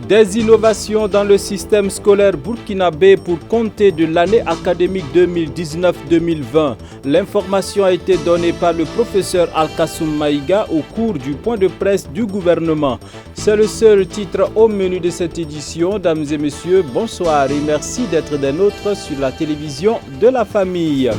Des innovations dans le système scolaire burkinabé pour compter de l'année académique 2019-2020. L'information a été donnée par le professeur Al-Kassoum Maïga au cours du point de presse du gouvernement. C'est le seul titre au menu de cette édition. Dames et messieurs, bonsoir et merci d'être des nôtres sur la télévision de la famille.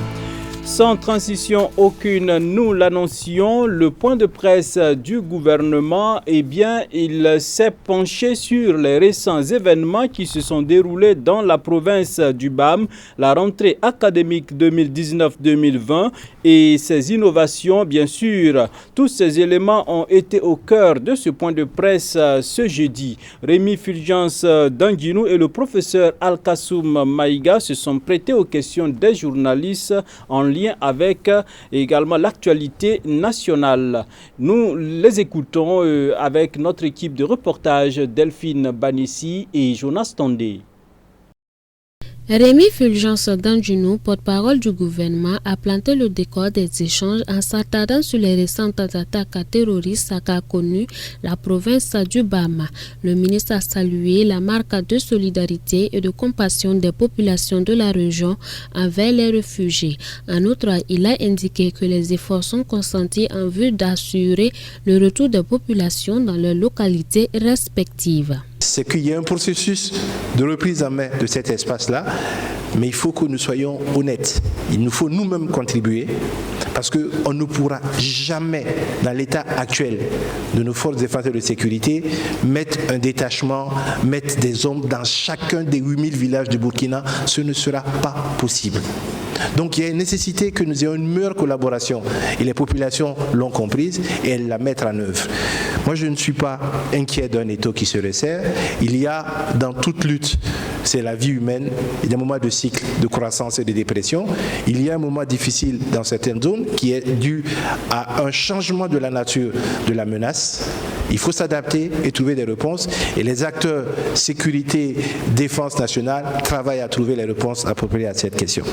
Sans transition aucune, nous l'annoncions, le point de presse du gouvernement, il s'est penché sur les récents événements qui se sont déroulés dans la province du BAM, la rentrée académique 2019-2020 et ses innovations, bien sûr. Tous ces éléments ont été au cœur de ce point de presse ce jeudi. Rémi Fulgence Danguinou et le professeur Al-Kassoum Maïga se sont prêtés aux questions des journalistes en lien avec également l'actualité nationale. Nous les écoutons avec notre équipe de reportage Delphine Banissi et Jonas Tondé. Rémi Fulgence Danguinou, porte-parole du gouvernement, a planté le décor des échanges en s'attardant sur les récentes attaques terroristes qu'a connues la province du Bama. Le ministre a salué la marque de solidarité et de compassion des populations de la région envers les réfugiés. En outre, il a indiqué que les efforts sont consentis en vue d'assurer le retour des populations dans leurs localités respectives. C'est qu'il y a un processus de reprise en main de cet espace-là, mais il faut que nous soyons honnêtes. Il nous faut nous-mêmes contribuer parce qu'on ne pourra jamais, dans l'état actuel de nos forces de défense et de sécurité, mettre un détachement, mettre des hommes dans chacun des 8000 villages du Burkina. Ce ne sera pas possible. Donc il y a une nécessité que nous ayons une meilleure collaboration et les populations l'ont comprise et elles la mettent en œuvre. Moi je ne suis pas inquiet d'un étau qui se resserre. Il y a dans toute lutte, c'est la vie humaine, il y a des moments de cycle de croissance et de dépression. Il y a un moment difficile dans certaines zones qui est dû à un changement de la nature de la menace. Il faut s'adapter et trouver des réponses et les acteurs sécurité, défense nationale travaillent à trouver les réponses appropriées à cette question.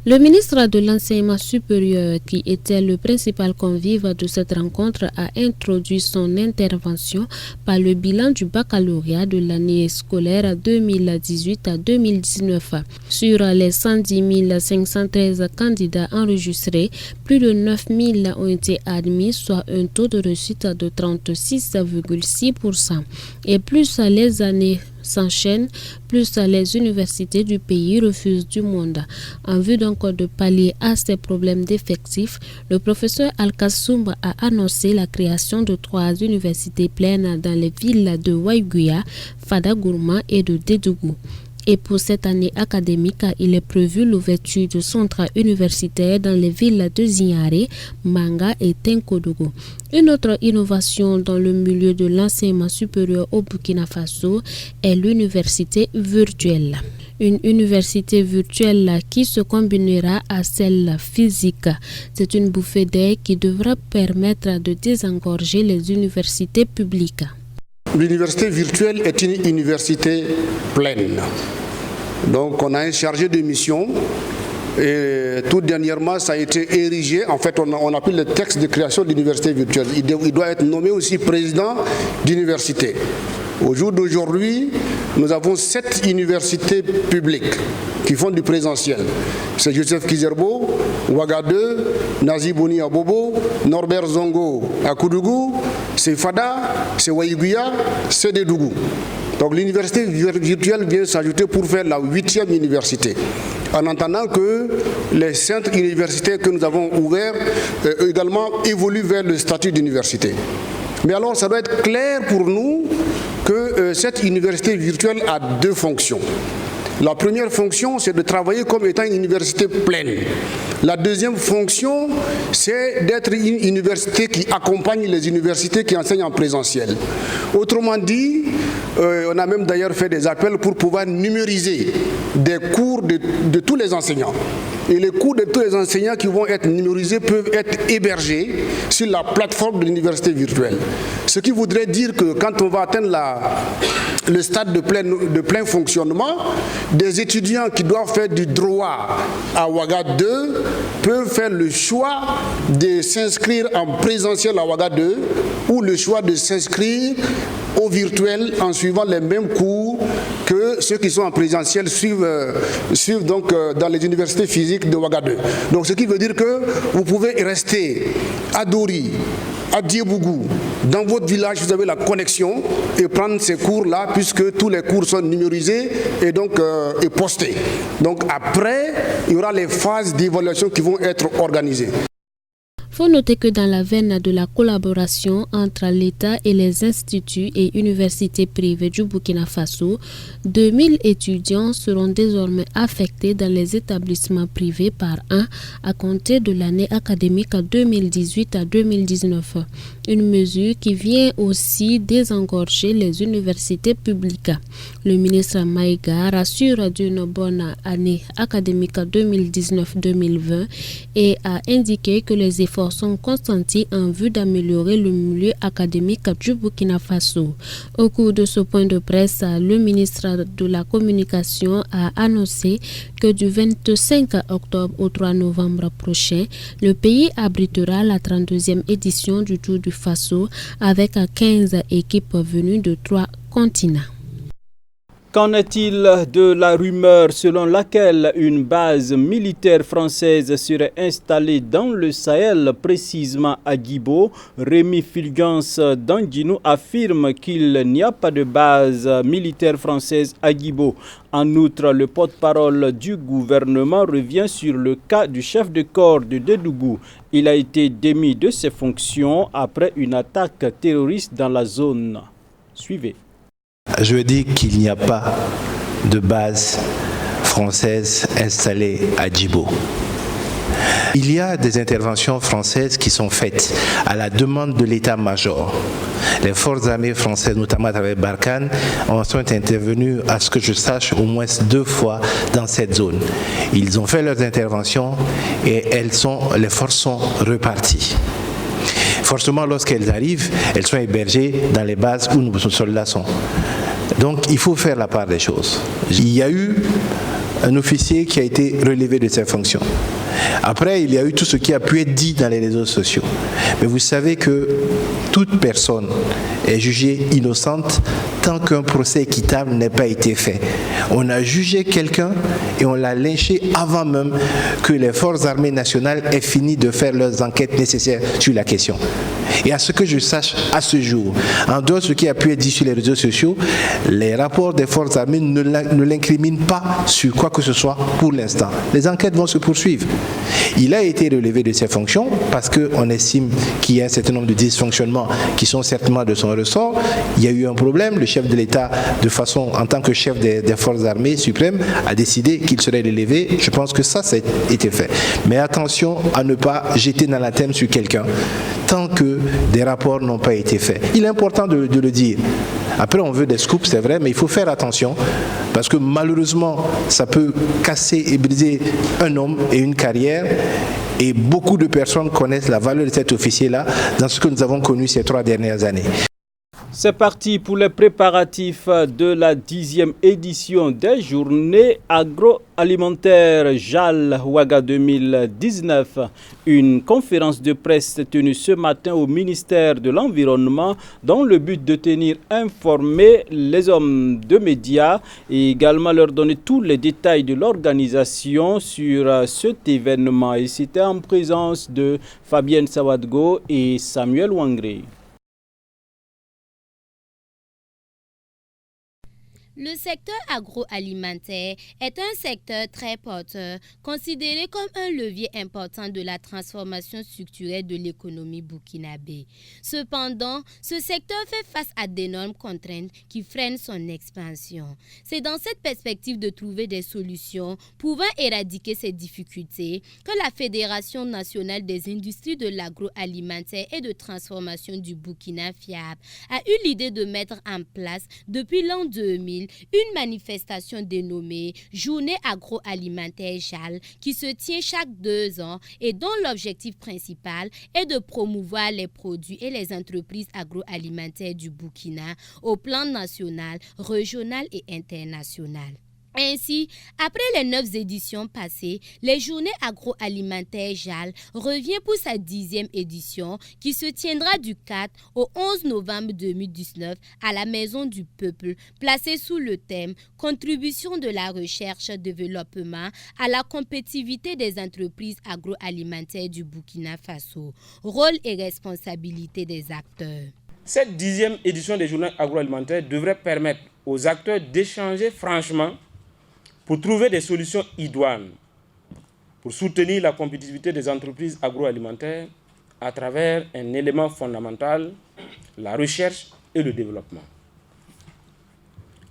Le ministre de l'Enseignement supérieur, qui était le principal convive de cette rencontre, a introduit son intervention par le bilan du baccalauréat de l'année scolaire 2018 à 2019. Sur les 110 513 candidats enregistrés, plus de 9 000 ont été admis, soit un taux de réussite de 36,6%. Et plus les années s'enchaînent, plus les universités du pays refusent du monde. En vue donc de pallier à ces problèmes d'effectifs, le professeur Al-Kassoum a annoncé la création de 3 universités pleines dans les villes de Waiguya, Fadagourma et de Dédougou. Et pour cette année académique, il est prévu l'ouverture de centres universitaires dans les villes de Zignaré, Manga et Tenkodougou. Une autre innovation dans le milieu de l'enseignement supérieur au Burkina Faso est l'université virtuelle. Une université virtuelle qui se combinera à celle physique. C'est une bouffée d'air qui devra permettre de désengorger les universités publiques. L'université virtuelle est une université pleine. Donc on a un chargé de mission et tout dernièrement ça a été érigé. En fait on a pris le texte de création de l'université virtuelle. Il doit être nommé aussi président d'université. Au jour d'aujourd'hui, nous avons 7 universités publiques qui font du présentiel. C'est Joseph Kizerbo, Ouaga 2, Nazi Boni à Bobo, Norbert Zongo à Koudougou, c'est Fada, c'est Waiguya, c'est Dédougou. Donc l'université virtuelle vient s'ajouter pour faire la 8e université. En entendant que les centres universitaires que nous avons ouverts également évoluent vers le statut d'université. Mais alors ça doit être clair pour nous que cette université virtuelle a 2 fonctions. La première fonction, c'est de travailler comme étant une université pleine. La deuxième fonction, c'est d'être une université qui accompagne les universités qui enseignent en présentiel. Autrement dit, on a même d'ailleurs fait des appels pour pouvoir numériser des cours de tous les enseignants. Et les cours de tous les enseignants qui vont être numérisés peuvent être hébergés sur la plateforme de l'université virtuelle. Ce qui voudrait dire que quand on va atteindre le stade de plein fonctionnement, des étudiants qui doivent faire du droit à Ouaga 2 peuvent faire le choix de s'inscrire en présentiel à Ouaga 2 ou le choix de s'inscrire au virtuel en suivant les mêmes cours que ceux qui sont en présentiel suivent donc dans les universités physiques de Ouaga 2. Donc ce qui veut dire que vous pouvez rester à Dori, à Diebougou, dans votre village, vous avez la connexion et prendre ces cours-là puisque tous les cours sont numérisés et donc et postés. Donc après, il y aura les phases d'évaluation qui vont être organisées. Il faut noter que dans la veine de la collaboration entre l'État et les instituts et universités privées du Burkina Faso, 2000 étudiants seront désormais affectés dans les établissements privés par an à compter de l'année académique 2018 à 2019. Une mesure qui vient aussi désengorger les universités publiques. Le ministre Maïga rassure d'une bonne année académique 2019-2020 et a indiqué que les efforts sont consentis en vue d'améliorer le milieu académique du Burkina Faso. Au cours de ce point de presse, le ministre de la Communication a annoncé que du 25 octobre au 3 novembre prochain, le pays abritera la 32e édition du Tour du Faso avec 15 équipes venues de 3 continents. Qu'en est-il de la rumeur selon laquelle une base militaire française serait installée dans le Sahel, précisément à Guibo? Rémi Fulgence d'Anguinou affirme qu'il n'y a pas de base militaire française à Guibo. En outre, le porte-parole du gouvernement revient sur le cas du chef de corps de Dédougou. Il a été démis de ses fonctions après une attaque terroriste dans la zone. Suivez. Je dis qu'il n'y a pas de base française installée à Djibo. Il y a des interventions françaises qui sont faites à la demande de l'état-major. Les forces armées françaises, notamment à travers Barkhane, sont intervenues, à ce que je sache, au moins 2 fois dans cette zone. Ils ont fait leurs interventions et les forces sont reparties. Forcément, lorsqu'elles arrivent, elles sont hébergées dans les bases où nos soldats sont. Donc, il faut faire la part des choses. Il y a eu un officier qui a été relevé de ses fonctions. Après, il y a eu tout ce qui a pu être dit dans les réseaux sociaux. Mais vous savez que toute personne est jugée innocente tant qu'un procès équitable n'a pas été fait. On a jugé quelqu'un et on l'a lynché avant même que les forces armées nationales aient fini de faire leurs enquêtes nécessaires sur la question. Et à ce que je sache, à ce jour, en dehors de ce qui a pu être dit sur les réseaux sociaux, les rapports des forces armées ne l'incriminent pas sur quoi que ce soit pour l'instant. Les enquêtes vont se poursuivre. Il a été relevé de ses fonctions parce qu'on estime qu'il y a un certain nombre de dysfonctionnements qui sont certainement de son ressort. Il y a eu un problème. Le chef de l'État, en tant que chef des forces armées suprêmes, a décidé qu'il serait relevé. Je pense que ça a été fait. Mais attention à ne pas jeter dans la thème sur quelqu'un tant que des rapports n'ont pas été faits. Il est important de le dire. Après, on veut des scoops, c'est vrai, mais il faut faire attention parce que malheureusement, ça peut casser et briser un homme et une carrière. Et beaucoup de personnes connaissent la valeur de cet officier-là dans ce que nous avons connu ces 3 dernières années. C'est parti pour les préparatifs de la 10e édition des journées agroalimentaires JAL Ouaga 2019. Une conférence de presse tenue ce matin au ministère de l'Environnement dans le but de tenir informés les hommes de médias et également leur donner tous les détails de l'organisation sur cet événement. Et c'était en présence de Fabienne Sawadgo et Samuel Wangré. Le secteur agroalimentaire est un secteur très porteur, considéré comme un levier important de la transformation structurelle de l'économie burkinabé. Cependant, ce secteur fait face à d'énormes contraintes qui freinent son expansion. C'est dans cette perspective de trouver des solutions pouvant éradiquer ces difficultés que la Fédération nationale des industries de l'agroalimentaire et de transformation du Burkina FIAB a eu l'idée de mettre en place depuis l'an 2000 ville une manifestation dénommée Journée agroalimentaire JAL qui se tient chaque 2 ans et dont l'objectif principal est de promouvoir les produits et les entreprises agroalimentaires du Burkina au plan national, régional et international. Ainsi, après les 9 éditions passées, les journées agroalimentaires JAL revient pour sa 10e édition qui se tiendra du 4 au 11 novembre 2019 à la Maison du Peuple, placée sous le thème « Contribution de la recherche-développement à la compétitivité des entreprises agroalimentaires du Burkina Faso, rôle et responsabilité des acteurs ». Cette 10e édition des journées agroalimentaires devrait permettre aux acteurs d'échanger franchement pour trouver des solutions idoines pour soutenir la compétitivité des entreprises agroalimentaires à travers un élément fondamental, la recherche et le développement.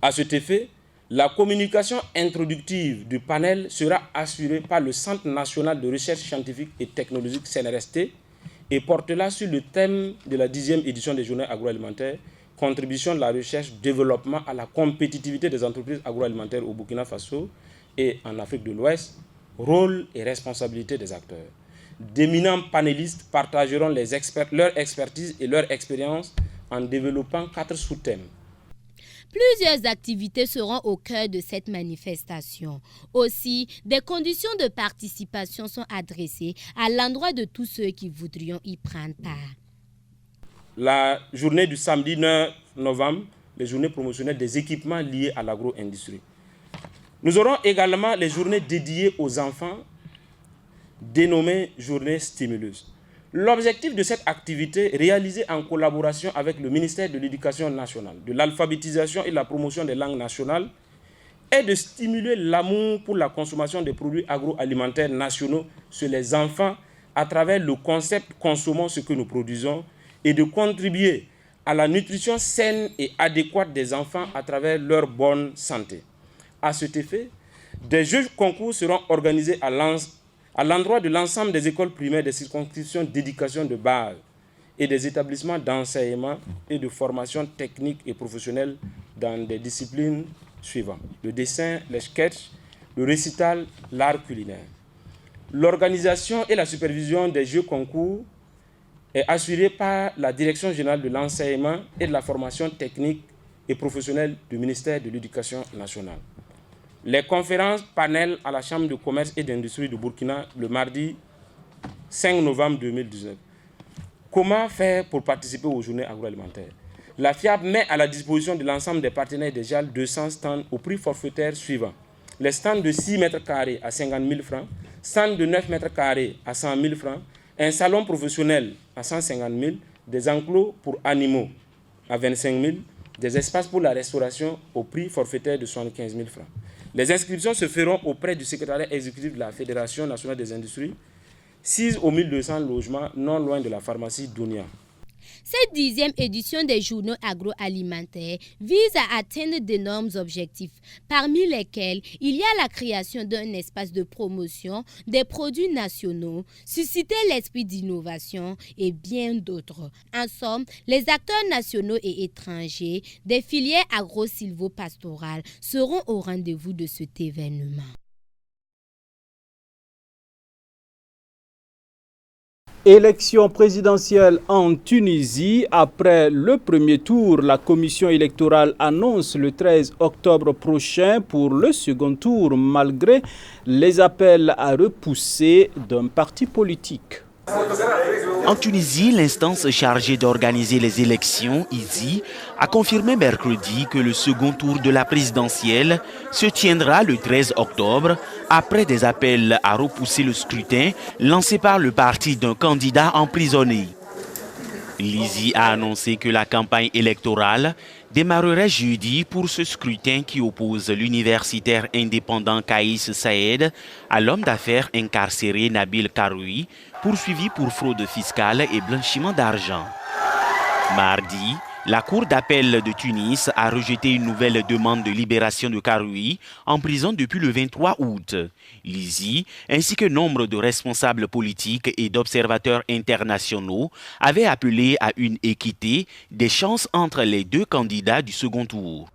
À cet effet, la communication introductive du panel sera assurée par le Centre national de recherche scientifique et technologique CNRST et portera sur le thème de la 10e édition des journées agroalimentaires, contribution de la recherche-développement à la compétitivité des entreprises agroalimentaires au Burkina Faso et en Afrique de l'Ouest, rôle et responsabilité des acteurs. D'éminents panélistes partageront leur expertise et leur expérience en développant 4 sous-thèmes. Plusieurs activités seront au cœur de cette manifestation. Aussi, des conditions de participation sont adressées à l'endroit de tous ceux qui voudrions y prendre part. La journée du samedi 9 novembre, les journées promotionnelles des équipements liés à l'agro-industrie. Nous aurons également les journées dédiées aux enfants, dénommées journées stimuleuses. L'objectif de cette activité, réalisée en collaboration avec le ministère de l'Éducation nationale, de l'alphabétisation et de la promotion des langues nationales, est de stimuler l'amour pour la consommation des produits agroalimentaires nationaux sur les enfants à travers le concept « Consommons ce que nous produisons » et de contribuer à la nutrition saine et adéquate des enfants à travers leur bonne santé. À cet effet, des jeux concours seront organisés à l'endroit de l'ensemble des écoles primaires des circonscriptions d'éducation de base et des établissements d'enseignement et de formation technique et professionnelle dans des disciplines suivantes: le dessin, les sketchs, le récital, l'art culinaire. L'organisation et la supervision des jeux concours est assurée par la Direction générale de l'enseignement et de la formation technique et professionnelle du ministère de l'Éducation nationale. Les conférences panels à la Chambre de commerce et d'industrie du Burkina le mardi 5 novembre 2019. Comment faire pour participer aux journées agroalimentaires? La FIAB met à la disposition de l'ensemble des partenaires des JAL 200 stands au prix forfaitaire suivant. Les stands de 6 mètres carrés à 50 000 francs, stands de 9 mètres carrés à 100 000 francs, un salon professionnel à 150 000, des enclos pour animaux à 25 000, des espaces pour la restauration au prix forfaitaire de 75 000 francs. Les inscriptions se feront auprès du secrétariat exécutif de la Fédération nationale des industries, 6 au 1200 logements, non loin de la pharmacie Dounia. Cette 10e édition des journaux agroalimentaires vise à atteindre d'énormes objectifs, parmi lesquels il y a la création d'un espace de promotion des produits nationaux, susciter l'esprit d'innovation et bien d'autres. En somme, les acteurs nationaux et étrangers des filières agro-silvopastorales seront au rendez-vous de cet événement. Élection présidentielle en Tunisie. Après le premier tour, la commission électorale annonce le 13 octobre prochain pour le second tour, malgré les appels à repousser d'un parti politique. En Tunisie, l'instance chargée d'organiser les élections, ISI, a confirmé mercredi que le second tour de la présidentielle se tiendra le 13 octobre, après des appels à repousser le scrutin lancés par le parti d'un candidat emprisonné. L'ISI a annoncé que la campagne électorale démarrerait jeudi pour ce scrutin qui oppose l'universitaire indépendant Kaïs Saïed à l'homme d'affaires incarcéré Nabil Karoui, poursuivi pour fraude fiscale et blanchiment d'argent. Mardi, la Cour d'appel de Tunis a rejeté une nouvelle demande de libération de Karoui en prison depuis le 23 août. L'ISI, ainsi que nombre de responsables politiques et d'observateurs internationaux, avaient appelé à une équité des chances entre les deux candidats du second tour.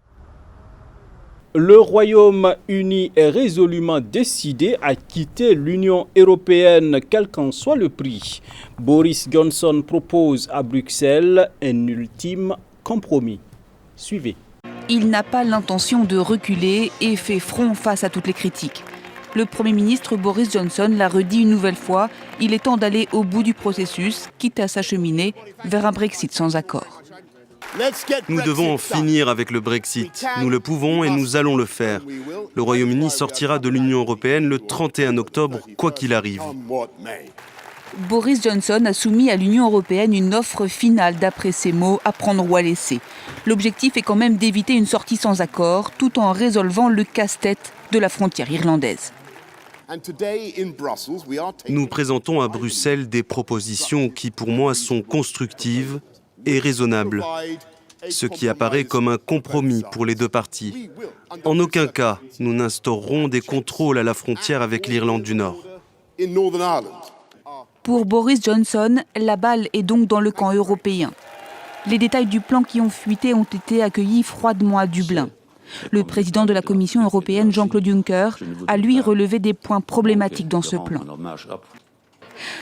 Le Royaume-Uni est résolument décidé à quitter l'Union européenne, quel qu'en soit le prix. Boris Johnson propose à Bruxelles un ultime compromis. Suivez. Il n'a pas l'intention de reculer et fait front face à toutes les critiques. Le Premier ministre Boris Johnson l'a redit une nouvelle fois, il est temps d'aller au bout du processus, quitte à s'acheminer vers un Brexit sans accord. Nous devons en finir avec le Brexit. Nous le pouvons et nous allons le faire. Le Royaume-Uni sortira de l'Union européenne le 31 octobre, quoi qu'il arrive. Boris Johnson a soumis à l'Union européenne une offre finale d'après ses mots à prendre ou à laisser. L'objectif est quand même d'éviter une sortie sans accord, tout en résolvant le casse-tête de la frontière irlandaise. Nous présentons à Bruxelles des propositions qui, pour moi, sont constructives et raisonnable, ce qui apparaît comme un compromis pour les deux parties. En aucun cas, nous n'instaurerons des contrôles à la frontière avec l'Irlande du Nord. Pour Boris Johnson, la balle est donc dans le camp européen. Les détails du plan qui ont fuité ont été accueillis froidement à Dublin. Le président de la Commission européenne, Jean-Claude Juncker, a lui relevé des points problématiques dans ce plan.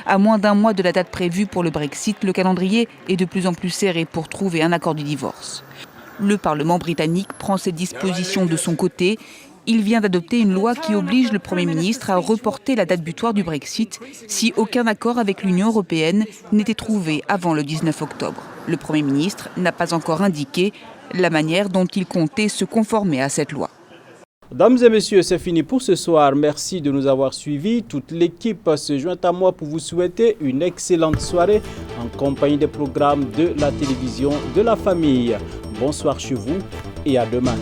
À moins d'un mois de la date prévue pour le Brexit, le calendrier est de plus en plus serré pour trouver un accord du divorce. Le Parlement britannique prend ses dispositions de son côté. Il vient d'adopter une loi qui oblige le Premier ministre à reporter la date butoir du Brexit si aucun accord avec l'Union européenne n'était trouvé avant le 19 octobre. Le Premier ministre n'a pas encore indiqué la manière dont il comptait se conformer à cette loi. Dames et messieurs, c'est fini pour ce soir. Merci de nous avoir suivis. Toute l'équipe se joint à moi pour vous souhaiter une excellente soirée en compagnie des programmes de la télévision de la famille. Bonsoir chez vous et à demain.